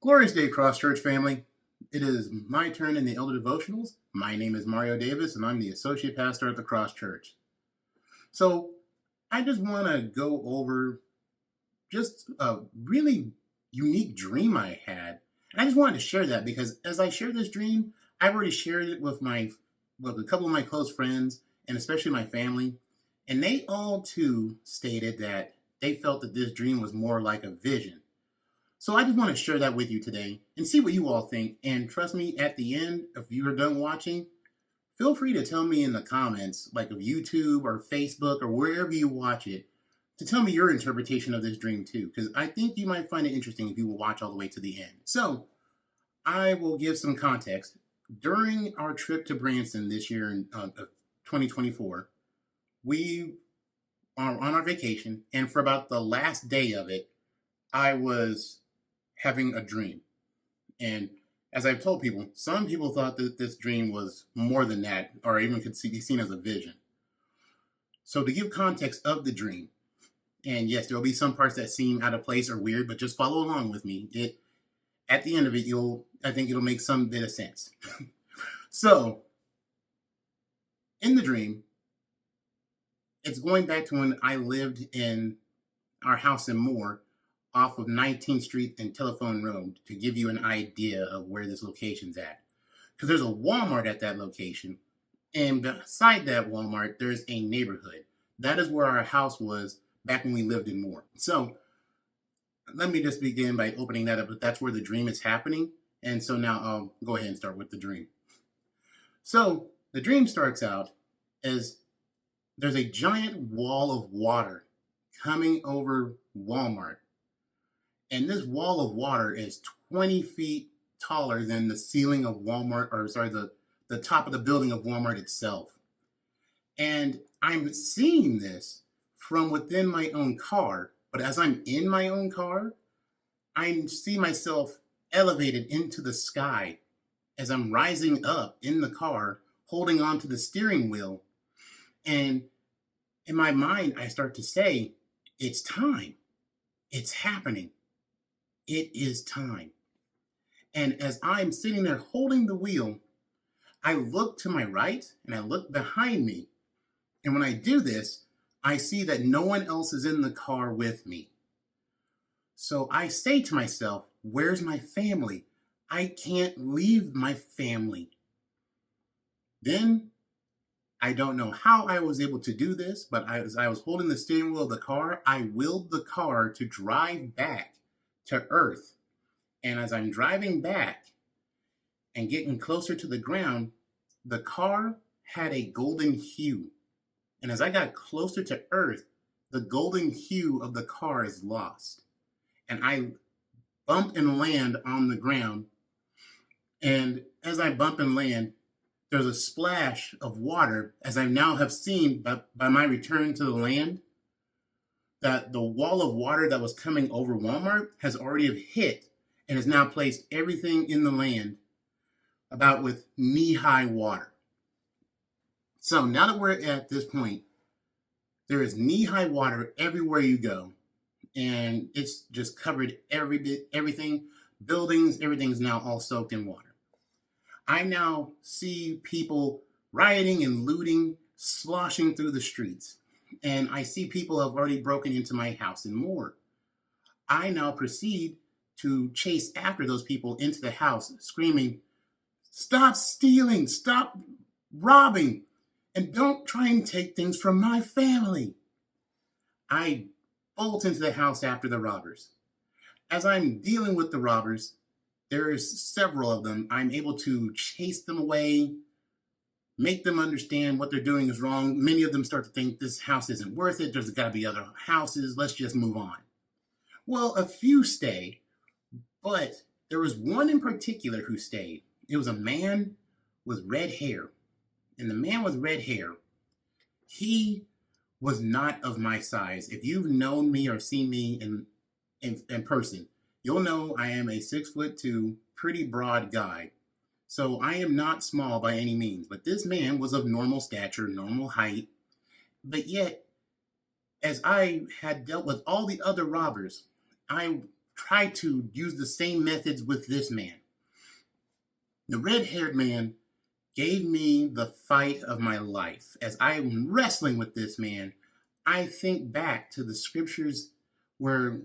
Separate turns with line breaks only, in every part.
Glorious day, Cross Church family. It is my turn in the Elder Devotionals. My name is Mario Davis, and I'm the Associate Pastor at the Cross Church. So, I just want to go over just a really unique dream I had. And I just wanted to share that because as I share this dream, I've already shared it with a couple of my close friends and especially my family. And they all too stated that they felt that this dream was more like a vision. So I just want to share that with you today and see what you all think. And trust me, at the end, if you're done watching, feel free to tell me in the comments, like of YouTube or Facebook or wherever you watch it, to tell me your interpretation of this dream too, because I think you might find it interesting if you will watch all the way to the end. So I will give some context. During our trip to Branson this year in 2024, we are on our vacation, and for about the last day of it, I was having a dream. And as I've told people, some people thought that this dream was more than that, or even could be seen as a vision. So to give context of the dream, and yes, there'll be some parts that seem out of place or weird, but just follow along with me. At the end of it, I think it'll make some bit of sense. So, in the dream, it's going back to when I lived in our house in Moore, off of 19th Street and Telephone Road, to give you an idea of where this location's at. Because there's a Walmart at that location, and beside that Walmart, there's a neighborhood. That is where our house was back when we lived in Moore. So let me just begin by opening that up. That's where the dream is happening. And so now I'll go ahead and start with the dream. So the dream starts out as there's a giant wall of water coming over Walmart. And this wall of water is 20 feet taller than the ceiling of Walmart, or sorry, the top of the building of Walmart itself. And I'm seeing this from within my own car, but as I'm in my own car, I see myself elevated into the sky as I'm rising up in the car, holding on to the steering wheel. And in my mind, I start to say, it's time. It's happening. It is time. And as I'm sitting there holding the wheel, I look to my right and I look behind me. And when I do this, I see that no one else is in the car with me. So I say to myself, where's my family? I can't leave my family. Then I don't know how I was able to do this, but as I was holding the steering wheel of the car, I willed the car to drive back to Earth. And as I'm driving back and getting closer to the ground, the car had a golden hue. And as I got closer to Earth, the golden hue of the car is lost. And I bump and land on the ground. And as I bump and land, there's a splash of water, as I now have seen by my return to the land, that the wall of water that was coming over Walmart has already hit and has now placed everything in the land about with knee-high water. So now that we're at this point, there is knee-high water everywhere you go, and it's just covered everything, buildings, everything's now all soaked in water. I now see people rioting and looting, sloshing through the streets. And I see people have already broken into my house and more. I now proceed to chase after those people into the house, screaming, "Stop stealing, stop robbing, and don't try and take things from my family." I bolt into the house after the robbers. As I'm dealing with the robbers, there's several of them. I'm able to chase them away, make them understand what they're doing is wrong. Many of them start to think this house isn't worth it. There's got to be other houses. Let's just move on. Well, a few stay, but there was one in particular who stayed. It was a man with red hair. And the man with red hair, he was not of my size. If you've known me or seen me in person, you'll know I am a 6'2", pretty broad guy. So I am not small by any means, but this man was of normal stature, normal height. But yet, as I had dealt with all the other robbers, I try to use the same methods with this man. The red-haired man gave me the fight of my life. As I'm wrestling with this man, I think back to the scriptures where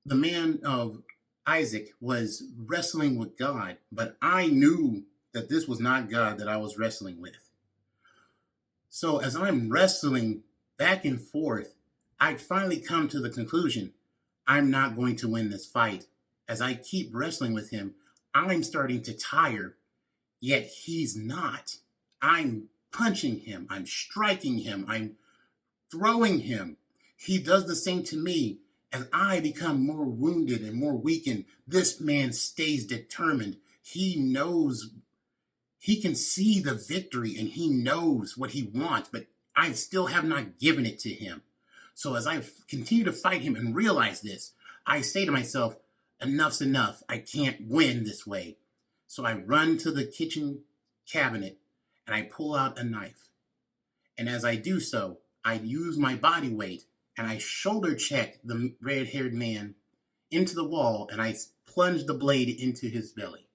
the man of Isaac was wrestling with God, but I knew that this was not God that I was wrestling with. So as I'm wrestling back and forth, I finally come to the conclusion, I'm not going to win this fight. As I keep wrestling with him, I'm starting to tire, yet he's not. I'm punching him, I'm striking him, I'm throwing him. He does the same to me. As I become more wounded and more weakened, this man stays determined. He knows, he can see the victory and he knows what he wants, but I still have not given it to him. So as I continue to fight him and realize this, I say to myself, enough's enough. I can't win this way. So I run to the kitchen cabinet and I pull out a knife. And as I do so, I use my body weight and I shoulder check the red-haired man into the wall and I plunge the blade into his belly.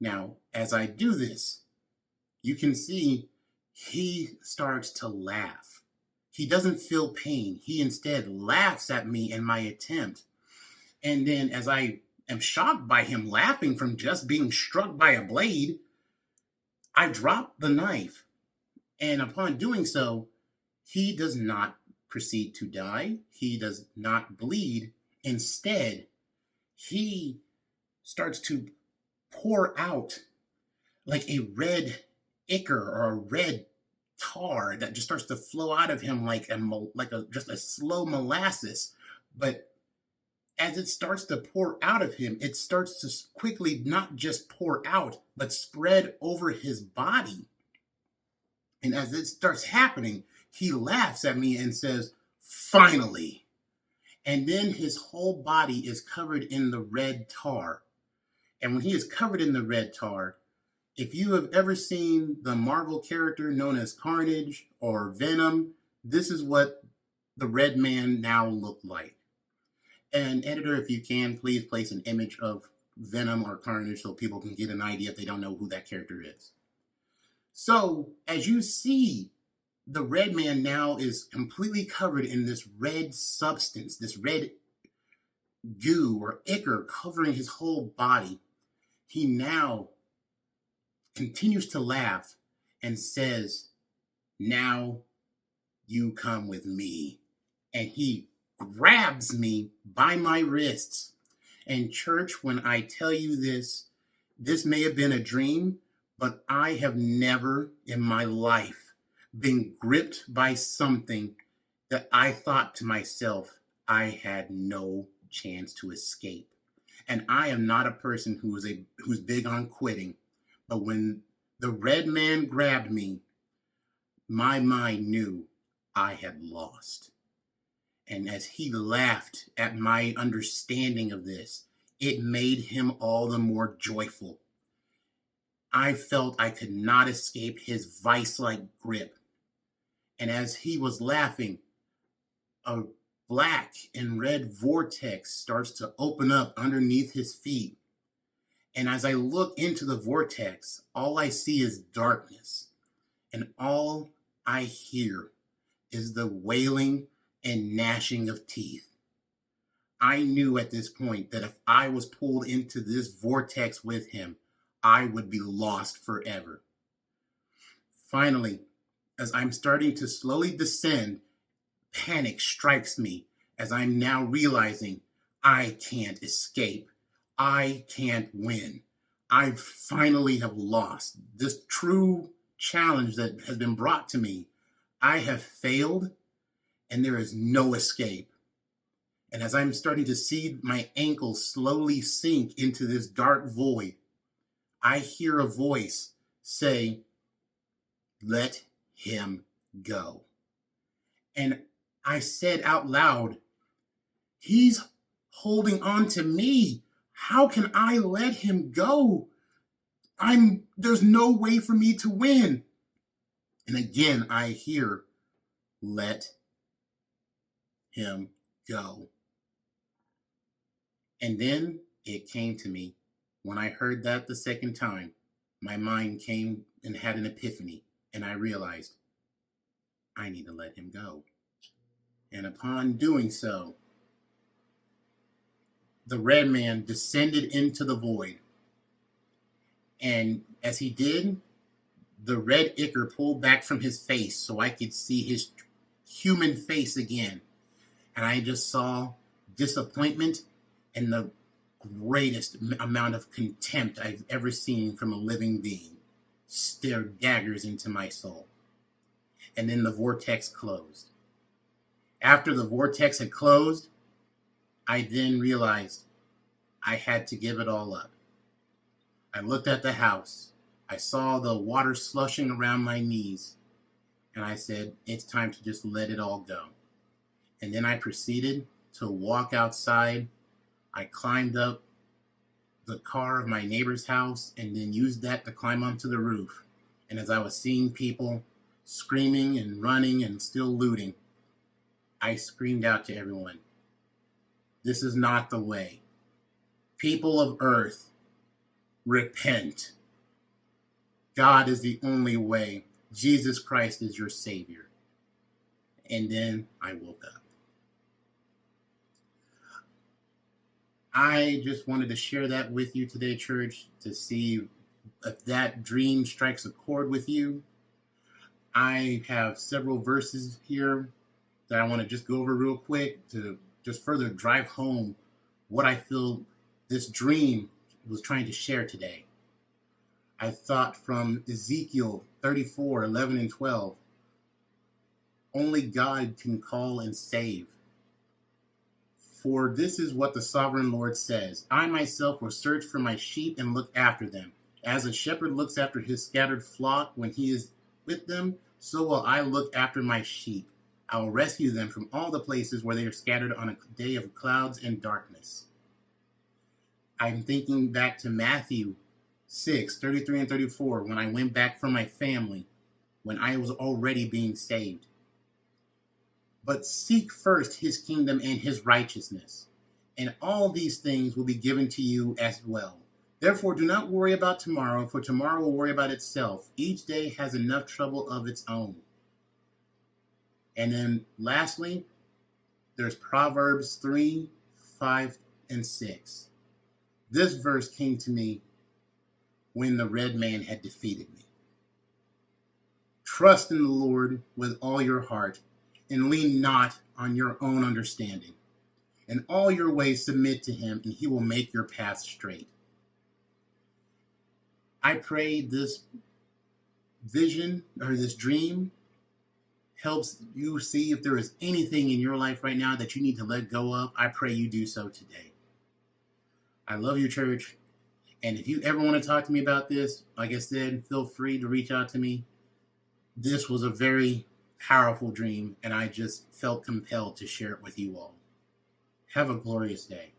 Now, as I do this, you can see he starts to laugh. He doesn't feel pain. He instead laughs at me in my attempt. And then as I am shocked by him laughing from just being struck by a blade, I drop the knife. And upon doing so, he does not proceed to die. He does not bleed. Instead, he starts to pour out like a red ichor or a red tar that just starts to flow out of him like just a slow molasses. But as it starts to pour out of him, it starts to quickly not just pour out, but spread over his body. And as it starts happening, he laughs at me and says, "Finally." And then his whole body is covered in the red tar. And when he is covered in the red tar, if you have ever seen the Marvel character known as Carnage or Venom, this is what the red man now looked like. And editor, if you can, please place an image of Venom or Carnage so people can get an idea if they don't know who that character is. So as you see, the red man now is completely covered in this red substance, this red goo or ichor covering his whole body. He now continues to laugh and says, "Now you come with me." And he grabs me by my wrists. And church, when I tell you this, this may have been a dream, but I have never in my life been gripped by something that I thought to myself, I had no chance to escape. And I am not a person who's big on quitting. But when the red man grabbed me, my mind knew I had lost. And as he laughed at my understanding of this, it made him all the more joyful. I felt I could not escape his vice-like grip. And as he was laughing, a black and red vortex starts to open up underneath his feet. And as I look into the vortex, all I see is darkness. And all I hear is the wailing and gnashing of teeth. I knew at this point that if I was pulled into this vortex with him, I would be lost forever. Finally, as I'm starting to slowly descend, panic strikes me as I'm now realizing I can't escape. I can't win. I finally have lost this true challenge that has been brought to me. I have failed and there is no escape. And as I'm starting to see my ankles slowly sink into this dark void, I hear a voice say, "Let him go." And I said out loud, "He's holding on to me. How can I let him go? There's no way for me to win." And again, I hear, "Let him go." And then it came to me. When I heard that the second time, my mind came and had an epiphany, and I realized I need to let him go. And upon doing so, the red man descended into the void. And as he did, the red ichor pulled back from his face so I could see his human face again. And I just saw disappointment and the greatest amount of contempt I've ever seen from a living being stare daggers into my soul. And then the vortex closed. After the vortex had closed, I then realized I had to give it all up. I looked at the house. I saw the water slushing around my knees. And I said, it's time to just let it all go. And then I proceeded to walk outside. I climbed up the car of my neighbor's house and then used that to climb onto the roof. And as I was seeing people screaming and running and still looting, I screamed out to everyone, this is not the way. People of earth, repent. God is the only way. Jesus Christ is your Savior. And then I woke up. I just wanted to share that with you today, church, to see if that dream strikes a chord with you. I have several verses here that I want to just go over real quick to just further drive home what I feel this dream was trying to share today. I thought from Ezekiel 34, 11 and 12, only God can call and save. For this is what the sovereign Lord says, I myself will search for my sheep and look after them. As a shepherd looks after his scattered flock when he is with them, so will I look after my sheep. I will rescue them from all the places where they are scattered on a day of clouds and darkness. I'm thinking back to Matthew 6, 33 and 34, when I went back from my family, when I was already being saved. But seek first his kingdom and his righteousness, and all these things will be given to you as well. Therefore, do not worry about tomorrow, for tomorrow will worry about itself. Each day has enough trouble of its own. And then lastly, there's Proverbs 3, 5, and 6. This verse came to me when the red man had defeated me. Trust in the Lord with all your heart, and lean not on your own understanding. In all your ways submit to him, and he will make your path straight. I pray this vision or this dream helps you see if there is anything in your life right now that you need to let go of. I pray you do so today. I love you, church. And if you ever want to talk to me about this, like I said, feel free to reach out to me. This was a very powerful dream, and I just felt compelled to share it with you all. Have a glorious day.